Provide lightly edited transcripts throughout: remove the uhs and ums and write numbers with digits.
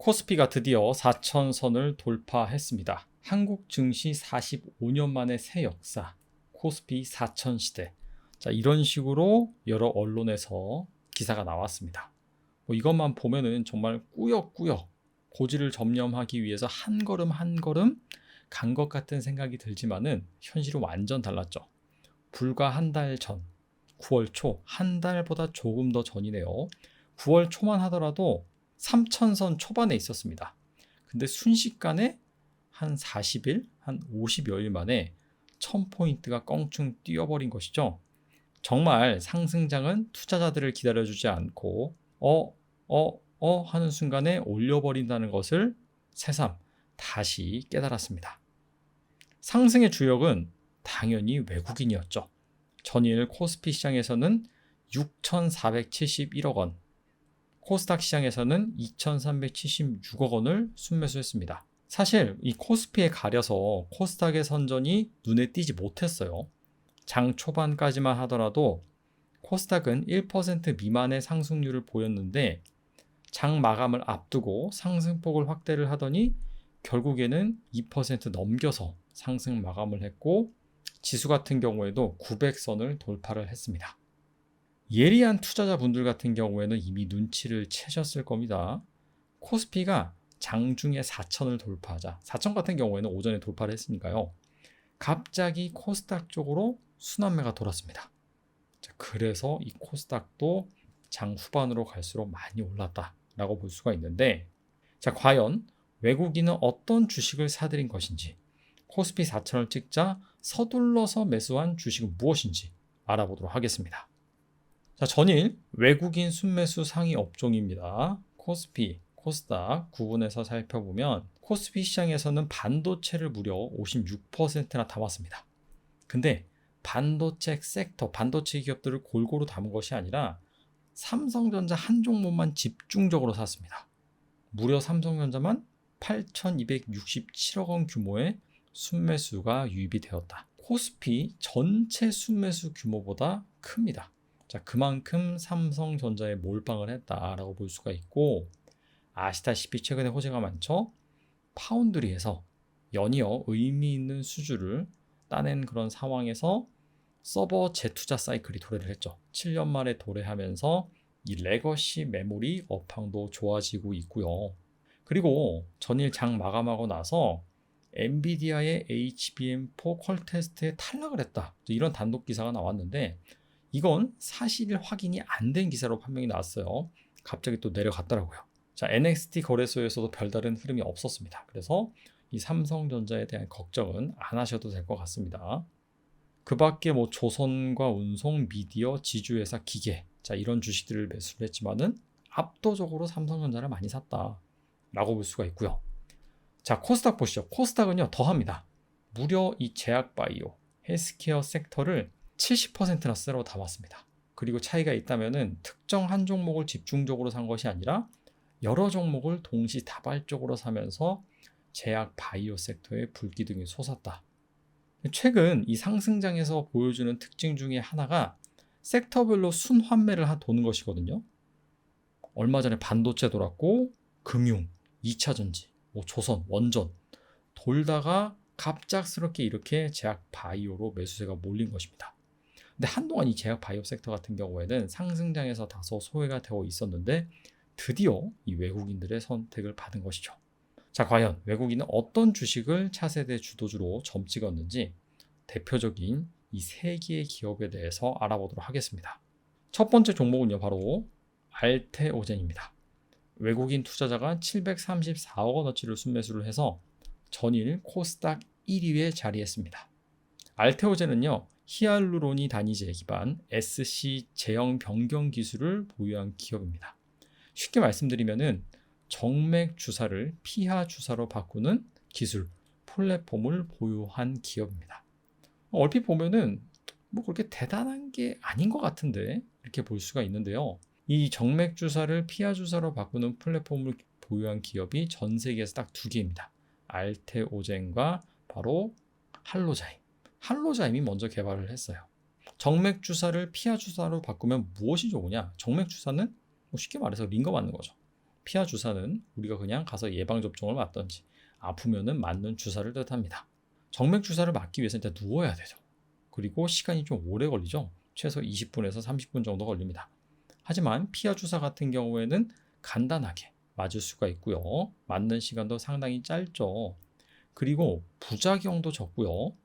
코스피가 드디어 4천선을 돌파했습니다. 한국 증시 45년 만의 새 역사, 코스피 4천 시대. 자, 이런 식으로 여러 언론에서 기사가 나왔습니다. 이것만 보면은 정말 꾸역꾸역 고지를 점령하기 위해서 한 걸음 한 걸음 간 것 같은 생각이 들지만은 현실은 완전 달랐죠. 불과 한 달 전, 9월 초, 한 달보다 조금 더 전이네요. 9월 초만 하더라도 3천선 초반에 있었습니다. 근데 순식간에 한 40일, 한 50여일 만에 1000포인트가 껑충 뛰어버린 것이죠. 정말 상승장은 투자자들을 기다려주지 않고 하는 순간에 올려버린다는 것을 새삼 다시 깨달았습니다. 상승의 주역은 당연히 외국인이었죠. 전일 코스피 시장에서는 6,471억 원, 코스닥 시장에서는 2,376억 원을 순매수했습니다. 사실 이 코스피에 가려서 코스닥의 선전이 눈에 띄지 못했어요. 장 초반까지만 하더라도 코스닥은 1% 미만의 상승률을 보였는데 장 마감을 앞두고 상승폭을 확대를 하더니 결국에는 2% 넘겨서 상승 마감을 했고 지수 같은 경우에도 900선을 돌파를 했습니다. 예리한 투자자분들 같은 경우에는 이미 눈치를 채셨을 겁니다. 코스피가 장중에 4천을 돌파하자, 4천 같은 경우에는 오전에 돌파를 했으니까요. 갑자기 코스닥 쪽으로 순환매가 돌았습니다. 자, 그래서 이 코스닥도 장 후반으로 갈수록 많이 올랐다라고 볼 수가 있는데, 자, 과연 외국인은 어떤 주식을 사들인 것인지, 코스피 4천을 찍자 서둘러서 매수한 주식은 무엇인지 알아보도록 하겠습니다. 자, 전일 외국인 순매수 상위 업종입니다. 코스피, 코스닥 구분해서 살펴보면 코스피 시장에서는 반도체를 무려 56%나 담았습니다. 근데 반도체 섹터, 반도체 기업들을 골고루 담은 것이 아니라 삼성전자 한 종목만 집중적으로 샀습니다. 무려 삼성전자만 8,267억 원 규모의 순매수가 유입이 되었다. 코스피 전체 순매수 규모보다 큽니다. 자, 그만큼 삼성전자에 몰빵을 했다라고 볼 수가 있고, 아시다시피 최근에 호재가 많죠. 파운드리에서 연이어 의미 있는 수주를 따낸 그런 상황에서 서버 재투자 사이클이 도래를 했죠. 7년 만에 도래하면서 이 레거시 메모리 업황도 좋아지고 있고요. 그리고 전일 장 마감하고 나서 엔비디아의 HBM4 퀄 테스트에 탈락을 했다, 이런 단독 기사가 나왔는데 이건 사실 확인이 안 된 기사로 판명이 나왔어요. 갑자기 또 내려갔더라고요. 자, NXT 거래소에서도 별다른 흐름이 없었습니다. 그래서 이 삼성전자에 대한 걱정은 안 하셔도 될 것 같습니다. 그 밖에 조선과 운송, 미디어, 지주회사, 기계, 자, 이런 주식들을 매수를 했지만은 압도적으로 삼성전자를 많이 샀다라고 볼 수가 있고요. 자, 코스닥 보시죠. 코스닥은요, 더합니다. 무려 이 제약바이오, 헬스케어 섹터를 70%나 쓸어 담았습니다. 그리고 차이가 있다면은 특정 한 종목을 집중적으로 산 것이 아니라 여러 종목을 동시다발적으로 사면서 제약 바이오 섹터에 불기둥이 솟았다. 최근 이 상승장에서 보여주는 특징 중에 하나가 섹터별로 순환매를 도는 것이거든요. 얼마 전에 반도체 돌았고 금융, 2차전지, 조선, 원전 돌다가 갑작스럽게 이렇게 제약 바이오로 매수세가 몰린 것입니다. 근데 한동안 이 제약 바이오 섹터 같은 경우에는 상승장에서 다소 소외가 되어 있었는데 드디어 이 외국인들의 선택을 받은 것이죠. 자, 과연 외국인은 어떤 주식을 차세대 주도주로 점 찍었는지 대표적인 이 세 개의 기업에 대해서 알아보도록 하겠습니다. 첫 번째 종목은요, 바로 알테오젠입니다. 외국인 투자자가 734억 원어치를 순매수를 해서 전일 코스닥 1위에 자리했습니다. 알테오젠은요, 히알루로니 단위제 기반 SC 제형 변경 기술을 보유한 기업입니다. 쉽게 말씀드리면은 정맥 주사를 피하 주사로 바꾸는 기술 플랫폼을 보유한 기업입니다. 얼핏 보면은 그렇게 대단한 게 아닌 것 같은데 이렇게 볼 수가 있는데요. 이 정맥 주사를 피하 주사로 바꾸는 플랫폼을 보유한 기업이 전 세계에서 딱 두 개입니다. 알테오젠과 바로 할로자임. 할로자임이 먼저 개발을 했어요. 정맥 주사를 피하 주사로 바꾸면 무엇이 좋으냐? 정맥 주사는 쉽게 말해서 링거 맞는 거죠. 피하 주사는 우리가 그냥 가서 예방접종을 맞던지 아프면은 맞는 주사를 뜻합니다. 정맥 주사를 맞기 위해서 일단 누워야 되죠. 그리고 시간이 좀 오래 걸리죠. 최소 20분에서 30분 정도 걸립니다. 하지만 피하 주사 같은 경우에는 간단하게 맞을 수가 있고요. 맞는 시간도 상당히 짧죠. 그리고 부작용도 적고요.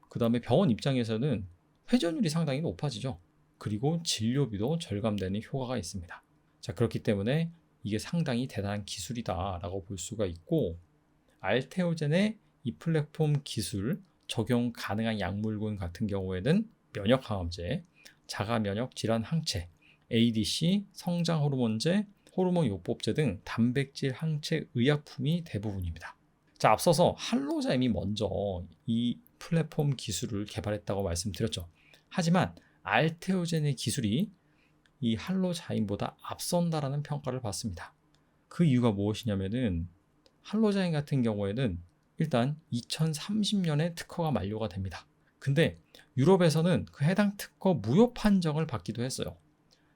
그 다음에 병원 입장에서는 회전율이 상당히 높아지죠. 그리고 진료비도 절감되는 효과가 있습니다. 자, 그렇기 때문에 이게 상당히 대단한 기술이다라고 볼 수가 있고, 알테오젠의 이 플랫폼 기술 적용 가능한 약물군 같은 경우에는 면역항암제, 자가면역 질환 항체, ADC, 성장 호르몬제, 호르몬 요법제 등 단백질 항체 의약품이 대부분입니다. 자, 앞서서 할로자임이 먼저 이 플랫폼 기술을 개발했다고 말씀드렸죠. 하지만 알테오젠의 기술이 이 할로자임보다 앞선다라는 평가를 받습니다. 그 이유가 무엇이냐면은 할로자임 같은 경우에는 일단 2030년에 특허가 만료가 됩니다. 근데 유럽에서는 그 해당 특허 무효 판정을 받기도 했어요.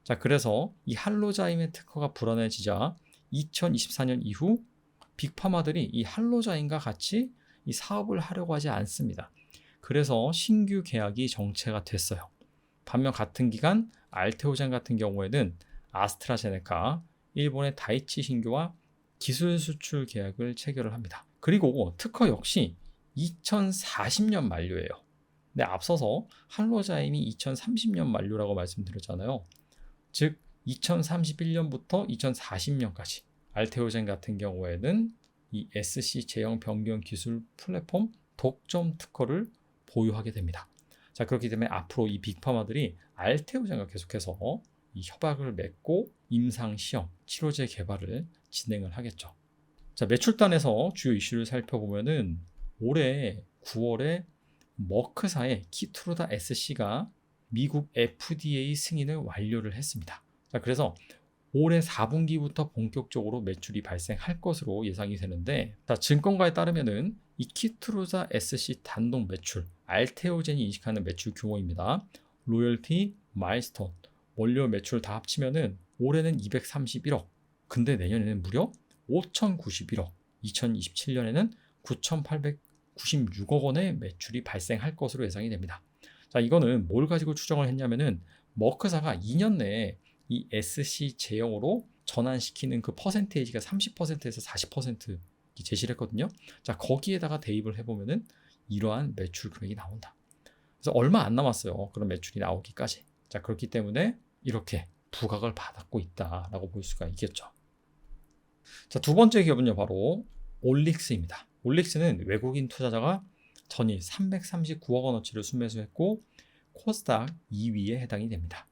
자, 그래서 이 할로자임의 특허가 불안해지자 2024년 이후 빅파마들이 이 할로자임과 같이 이 사업을 하려고 하지 않습니다. 그래서 신규 계약이 정체가 됐어요. 반면 같은 기간 알테오젠 같은 경우에는 아스트라제네카, 일본의 다이치 신규와 기술 수출 계약을 체결을 합니다. 그리고 특허 역시 2040년 만료예요. 근데 앞서서 할로자임이 2030년 만료라고 말씀드렸잖아요. 즉 2031년부터 2040년까지 알테오젠 같은 경우에는 이 SC 제형 변경 기술 플랫폼 독점 특허를 보유하게 됩니다. 자, 그렇기 때문에 앞으로 이 빅파마들이 알테오젠과 계속해서 이 협약을 맺고 임상 시험, 치료제 개발을 진행을 하겠죠. 자, 매출단에서 주요 이슈를 살펴보면은 올해 9월에 머크사의 키트루다 SC가 미국 FDA 승인을 완료를 했습니다. 자, 그래서 올해 4분기부터 본격적으로 매출이 발생할 것으로 예상이 되는데, 자, 증권가에 따르면은 이 키트루자 SC 단독 매출, 알테오젠이 인식하는 매출 규모입니다. 로열티, 마일스톤, 원료 매출 다 합치면은 올해는 231억, 근데 내년에는 무려 5,091억, 2027년에는 9,896억 원의 매출이 발생할 것으로 예상이 됩니다. 자, 이거는 뭘 가지고 추정을 했냐면은 머크사가 2년 내에 이 SC 제형으로 전환시키는 그 퍼센테이지가 30%에서 40% 제시를 했거든요. 자, 거기에다가 대입을 해보면은 이러한 매출 금액이 나온다. 그래서 얼마 안 남았어요. 그런 매출이 나오기까지. 자, 그렇기 때문에 이렇게 부각을 받고 있다라고 볼 수가 있겠죠. 자, 두 번째 기업은요, 바로 올릭스입니다. 올릭스는 외국인 투자자가 전일 339억 원어치를 순매수했고 코스닥 2위에 해당이 됩니다.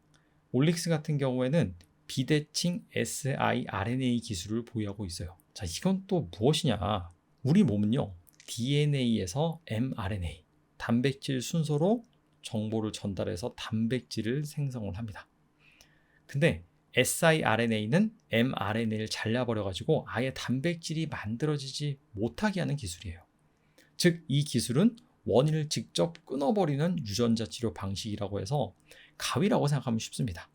올릭스 같은 경우에는 비대칭 siRNA 기술을 보유하고 있어요. 자, 이건 또 무엇이냐? 우리 몸은요, DNA에서 mRNA, 단백질 순서로 정보를 전달해서 단백질을 생성을 합니다. 근데 siRNA는 mRNA를 잘라버려가지고 아예 단백질이 만들어지지 못하게 하는 기술이에요. 즉, 이 기술은 원인을 직접 끊어버리는 유전자 치료 방식이라고 해서 가위라고 생각하면 쉽습니다.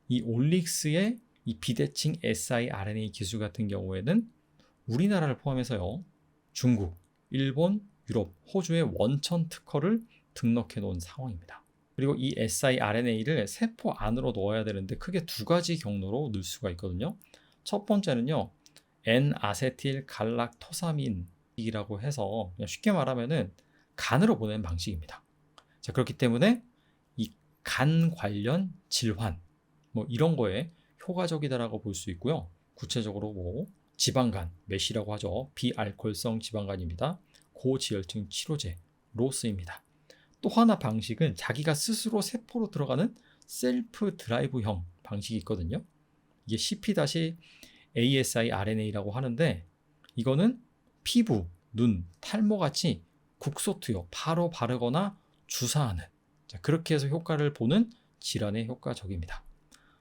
이 올릭스의 이 비대칭 siRNA 기술 같은 경우에는 우리나라를 포함해서요, 중국, 일본, 유럽, 호주의 원천 특허를 등록해 놓은 상황입니다. 그리고 이 siRNA를 세포 안으로 넣어야 되는데 크게 두 가지 경로로 넣을 수가 있거든요. 첫 번째는요, N-아세틸 갈락토사민이라고 해서 그냥 쉽게 말하면은 간으로 보내는 방식입니다. 자, 그렇기 때문에 이 간 관련 질환 뭐 이런 거에 효과적이다라고 볼 수 있고요. 구체적으로 뭐 지방간, 메시라고 하죠. 비알코올성 지방간입니다. 고지혈증 치료제로 쓰입니다. 또 하나 방식은 자기가 스스로 세포로 들어가는 셀프 드라이브형 방식이 있거든요. 이게 CP-ASI-RNA라고 하는데 이거는 피부, 눈, 탈모같이 국소투여 바로 바르거나 주사하는, 자, 그렇게 해서 효과를 보는 질환에 효과적입니다.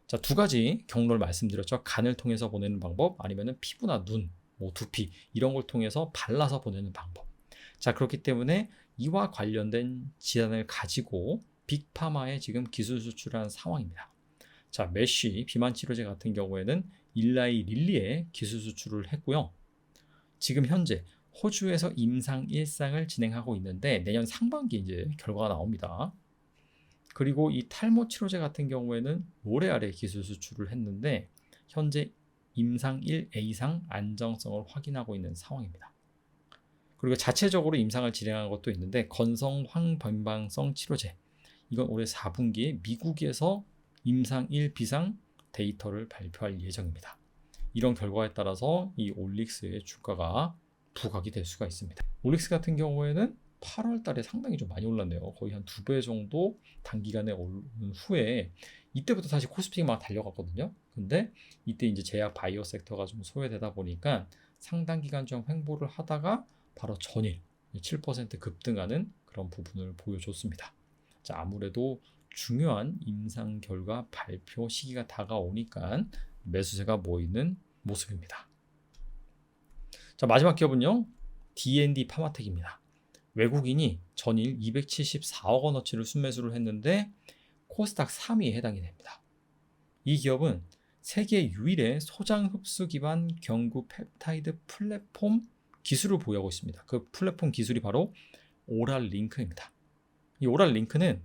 자, 두 가지 경로를 말씀드렸죠. 간을 통해서 보내는 방법, 아니면 피부나 눈, 뭐 두피 이런 걸 통해서 발라서 보내는 방법. 자, 그렇기 때문에 이와 관련된 질환을 가지고 빅파마에 지금 기술 수출한 상황입니다. 자, 메쉬 비만 치료제 같은 경우에는 일라이 릴리에 기술 수출을 했고요. 지금 현재 호주에서 임상 1상을 진행하고 있는데 내년 상반기에 이제 결과가 나옵니다. 그리고 이 탈모 치료제 같은 경우에는 로레알에 기술 수출을 했는데 현재 임상 1A상 안정성을 확인하고 있는 상황입니다. 그리고 자체적으로 임상을 진행한 것도 있는데 건성 황변방성 치료제, 이건 올해 4분기에 미국에서 임상 1비상 데이터를 발표할 예정입니다. 이런 결과에 따라서 이 올릭스의 주가가 부각이 될 수가 있습니다. 올릭스 같은 경우에는 8월 달에 상당히 좀 많이 올랐네요. 거의 한 2배 정도 단기간에 오른 후에 이때부터 다시 코스피가 막 달려갔거든요. 근데 이때 이제 제약 바이오 섹터가 좀 소외되다 보니까 상당 기간 좀 횡보를 하다가 바로 전일 7% 급등하는 그런 부분을 보여줬습니다. 자, 아무래도 중요한 임상 결과 발표 시기가 다가오니까 매수세가 모이는 모습입니다. 자, 마지막 기업은요, D&D 파마텍입니다. 외국인이 전일 274억 원어치를 순매수를 했는데 코스닥 3위에 해당이 됩니다. 이 기업은 세계 유일의 소장 흡수 기반 경구 펩타이드 플랫폼 기술을 보유하고 있습니다. 그 플랫폼 기술이 바로 오랄 링크입니다. 이 오랄 링크는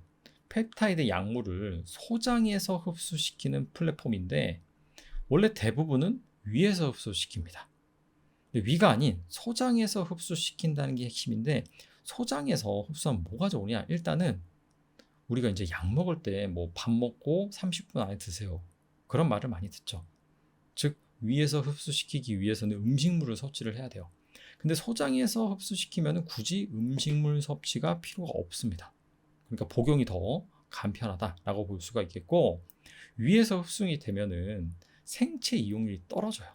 펩타이드 약물을 소장에서 흡수시키는 플랫폼인데 원래 대부분은 위에서 흡수시킵니다. 위가 아닌 소장에서 흡수시킨다는 게 핵심인데 소장에서 흡수하면 뭐가 좋으냐? 일단은 우리가 이제 약 먹을 때 뭐 밥 먹고 30분 안에 드세요. 그런 말을 많이 듣죠. 즉 위에서 흡수시키기 위해서는 음식물을 섭취를 해야 돼요. 근데 소장에서 흡수시키면 굳이 음식물 섭취가 필요가 없습니다. 그러니까 복용이 더 간편하다라고 볼 수가 있겠고, 위에서 흡수이 되면은 생체 이용률이 떨어져요.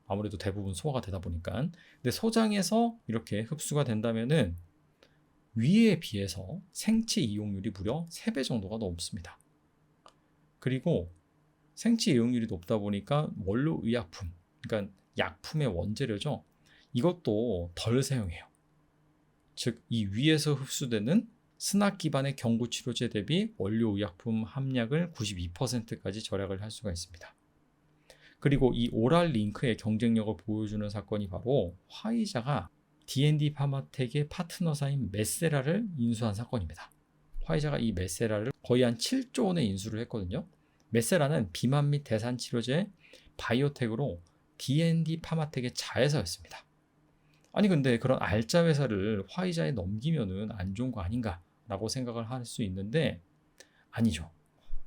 아무래도 대부분 소화가 되다 보니까. 근데 소장에서 이렇게 흡수가 된다면은 위에 비해서 생체 이용률이 무려 3배 정도가 높습니다. 그리고 생체 이용률이 높다 보니까 원료 의약품, 그러니까 약품의 원재료죠. 이것도 덜 사용해요. 즉, 이 위에서 흡수되는 스낙 기반의 경구 치료제 대비 원료 의약품 함량을 92%까지 절약을 할 수가 있습니다. 그리고 이 오랄 링크의 경쟁력을 보여주는 사건이 바로 화이자가 D&D 파마텍의 파트너사인 메세라를 인수한 사건입니다. 화이자가 이 메세라를 거의 한 7조 원에 인수를 했거든요. 메세라는 비만 및 대산 치료제 바이오텍으로 D&D 파마텍의 자회사였습니다. 아니 근데 그런 알짜 회사를 화이자에 넘기면은 안 좋은 거 아닌가라고 생각을 할 수 있는데 아니죠.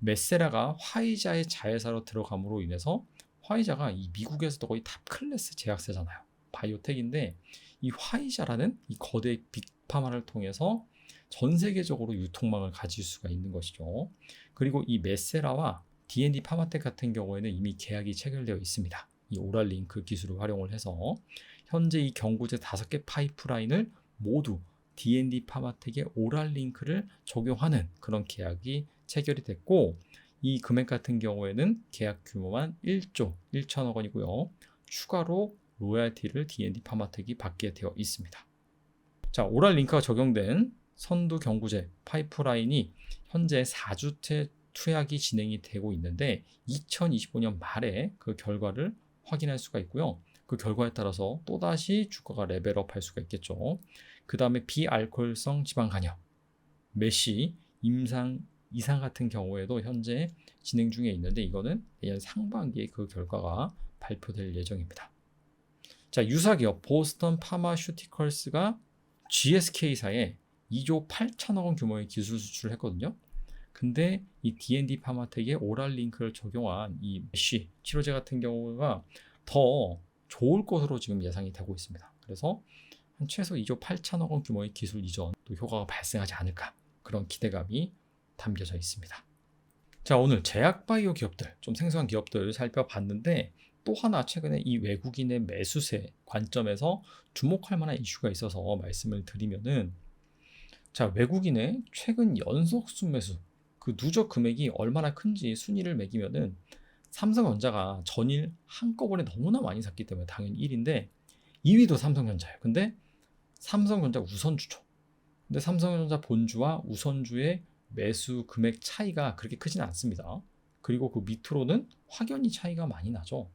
메세라가 화이자의 자회사로 들어감으로 인해서 화이자가 이 미국에서도 거의 탑 클래스 제약사잖아요. 바이오텍인데 이 화이자라는 이 거대 빅파마를 통해서 전 세계적으로 유통망을 가질 수가 있는 것이죠. 그리고 이 메세라와 D&D 파마텍 같은 경우에는 이미 계약이 체결되어 있습니다. 이 오랄 링크 기술을 활용을 해서 현재 이 경구제 5개 파이프라인을 모두 D&D 파마텍의 오랄 링크를 적용하는 그런 계약이 체결이 됐고, 이 금액 같은 경우에는 계약 규모만 1조 1천억 원이고요. 추가로 로얄티를 D&D 파마텍이 받게 되어 있습니다. 자, 오랄 링크가 적용된 선두 경구제 파이프라인이 현재 4주째 투약이 진행이 되고 있는데 2025년 말에 그 결과를 확인할 수가 있고요. 그 결과에 따라서 또다시 주가가 레벨업 할 수가 있겠죠. 그 다음에 비알코올성 지방 간염, 메시, 임상 이상 같은 경우에도 현재 진행 중에 있는데 이거는 내년 상반기에 그 결과가 발표될 예정입니다. 자, 유사기업 보스턴 파마슈티컬스가 GSK사에 2조 8천억 원 규모의 기술 수출을 했거든요. 근데 이 D&D 파마텍의 오랄 링크를 적용한 이 메쉬 치료제 같은 경우가 더 좋을 것으로 지금 예상이 되고 있습니다. 그래서 한 최소 2조 8천억 원 규모의 기술 이전 또 효과가 발생하지 않을까, 그런 기대감이 담겨져 있습니다. 자, 오늘 제약 바이오 기업들, 좀 생소한 기업들 살펴봤는데 또 하나 최근에 이 외국인의 매수세 관점에서 주목할 만한 이슈가 있어서 말씀을 드리면은, 자, 외국인의 최근 연속 순매수 그 누적 금액이 얼마나 큰지 순위를 매기면은 삼성전자가 전일 한꺼번에 너무나 많이 샀기 때문에 당연히 1위인데 2위도 삼성전자예요. 근데 삼성전자 우선주죠. 근데 삼성전자 본주와 우선주의 매수 금액 차이가 그렇게 크진 않습니다. 그리고 그 밑으로는 확연히 차이가 많이 나죠.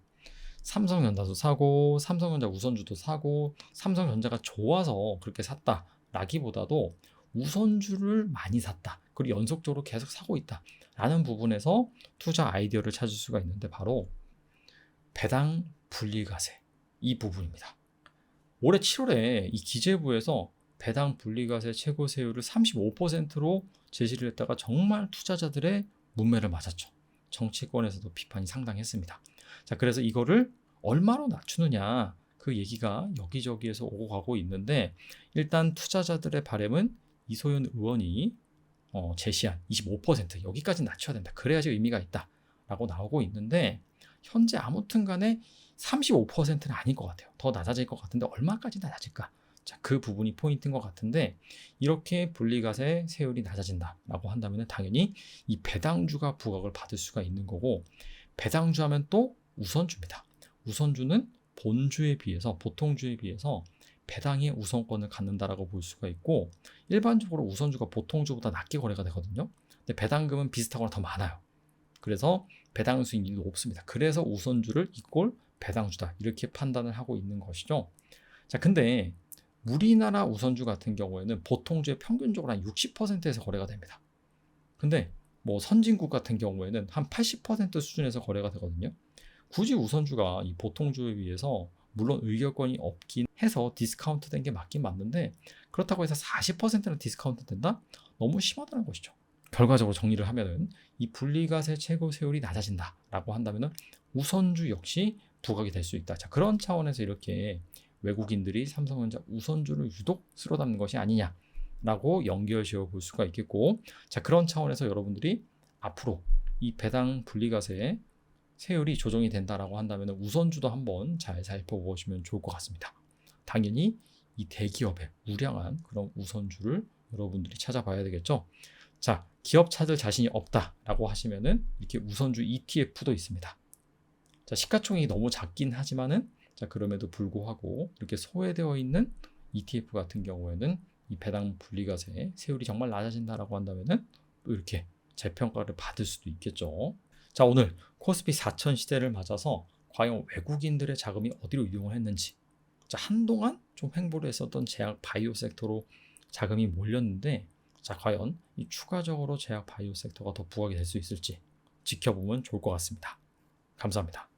삼성전자도 사고 삼성전자 우선주도 사고 삼성전자가 좋아서 그렇게 샀다라기보다도 우선주를 많이 샀다. 그리고 연속적으로 계속 사고 있다. 라는 부분에서 투자 아이디어를 찾을 수가 있는데 바로 배당 분리과세 이 부분입니다. 올해 7월에 이 기재부에서 배당 분리과세 최고 세율을 35%로 제시를 했다가 정말 투자자들의 문매를 맞았죠. 정치권에서도 비판이 상당했습니다. 자, 그래서 이거를 얼마로 낮추느냐 그 얘기가 여기저기에서 오고 가고 있는데 일단 투자자들의 바람은 이소연 의원이 제시한 25% 여기까지 낮춰야 된다. 그래야지 의미가 있다라고 나오고 있는데 현재 아무튼 간에 35%는 아닌 것 같아요. 더 낮아질 것 같은데 얼마까지 낮아질까? 자, 그 부분이 포인트인 것 같은데 이렇게 분리과세 세율이 낮아진다라고 한다면 당연히 이 배당주가 부각을 받을 수가 있는 거고 배당주 하면 또 우선주입니다. 우선주는 본주에 비해서 보통주에 비해서 배당의 우선권을 갖는다라고 볼 수가 있고 일반적으로 우선주가 보통주보다 낮게 거래가 되거든요. 근데 배당금은 비슷하거나 더 많아요. 그래서 배당 수익률이 높습니다. 그래서 우선주를 이꼴 배당주다 이렇게 판단을 하고 있는 것이죠. 자, 근데 우리나라 우선주 같은 경우에는 보통주의 평균적으로 한 60%에서 거래가 됩니다. 근데 뭐 선진국 같은 경우에는 한 80% 수준에서 거래가 되거든요. 굳이 우선주가 이 보통주에 비해서 물론 의결권이 없긴 해서 디스카운트 된 게 맞긴 맞는데 그렇다고 해서 40%나 디스카운트 된다? 너무 심하다는 것이죠. 결과적으로 정리를 하면은 이 분리과세 최고 세율이 낮아진다라고 한다면은 우선주 역시 부각이 될 수 있다. 자, 그런 차원에서 이렇게 외국인들이 삼성전자 우선주를 유독 쓸어 담는 것이 아니냐라고 연결지어 볼 수가 있겠고, 자, 그런 차원에서 여러분들이 앞으로 이 배당 분리과세 세율이 조정이 된다라고 한다면 우선주도 한번 잘 살펴보시면 좋을 것 같습니다. 당연히 이 대기업의 우량한 그런 우선주를 여러분들이 찾아봐야 되겠죠. 자, 기업 찾을 자신이 없다라고 하시면은 이렇게 우선주 ETF도 있습니다. 자, 시가총액이 너무 작긴 하지만은 자, 그럼에도 불구하고 이렇게 소외되어 있는 ETF 같은 경우에는 이 배당 분리과세 세율이 정말 낮아진다라고 한다면은 또 이렇게 재평가를 받을 수도 있겠죠. 자, 오늘 코스피 4천 시대를 맞아서 과연 외국인들의 자금이 어디로 이동을 했는지, 자, 한동안 좀 횡보를 했었던 제약 바이오 섹터로 자금이 몰렸는데, 자, 과연 이 추가적으로 제약 바이오 섹터가 더 부각이 될 수 있을지 지켜보면 좋을 것 같습니다. 감사합니다.